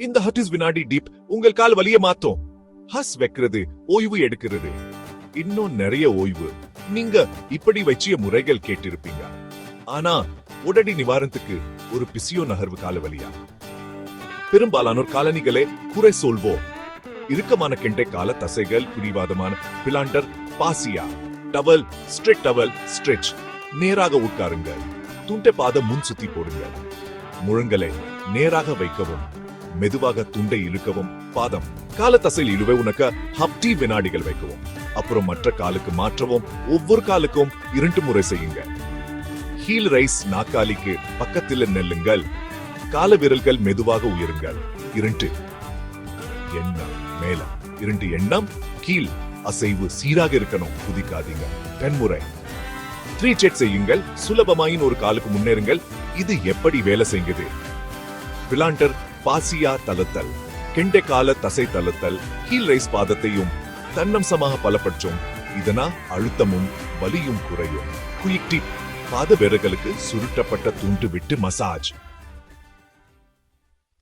இந்த ஹட்டிஸ் வினாடி டீப் உங்கள் கால் வலிய மாத்தோம். ஹஸ் வைக்கிறது, ஓய்வு எடுக்கிறது, இன்னும் நிறைய ஓய்வு. நீங்க இப்படி வச்சிய முறைகள் கேட்டிருப்பீங்க. ஆனா உடனடி நிவாரணத்துக்கு ஒரு பிசியோ நகர்வு கால வலியா? பெரும்பாலானோர் காலணிகளே குறை சொல்வோம். இறுக்கமான கெண்டை கால தசைகள், பிடிவாதமான plantar fascia, towel, stretch towel, stretch. நேராக உட்காருங்கள். துண்டை பாதம் முன் சுத்தி போடுங்க. முழங்களை நேராக வைக்கவும், மெதுவாக துண்டை இழுக்கவும். பாதம் கால தசையில் இழுவை உனக்கு ஹப்டி வினாடிகள் வைக்கவும். அப்புறம் மற்ற காலுக்கு மாற்றவும். ஒவ்வொரு காலுக்கும் 2 முறை செய்யுங்க. ஹீல் ரைஸ், நாக்காலிக்கு பக்கத்தில் நெல்லுங்கள். கால விரல்கள் மெதுவாக உயருங்கள். 2 எண்ணம் மேல, 2 எண்ணம் கீழ். அசைவு சீராக இருக்கணும், குதிக்காதீங்க. 10 முறை 3 செட் செய்யுங்கள். சுலபமாயின் ஒரு காலுக்கு முன்னேறுங்கள். இது எப்படி வேலை செய்யுது? பிளாண்டர் பாசியா தளத்தல், கெண்டை கால தசை தளத்தல், ஹீல் ரைஸ் பாதத்தையும் தன்னம்சமாக பலப்படுத்தும். இதனால் அழுத்தமும் வலியும் குறையும். குயிக் டிப், பாத விரல்களுக்கு சுருட்டப்பட்ட துண்டு விட்டு மசாஜ்.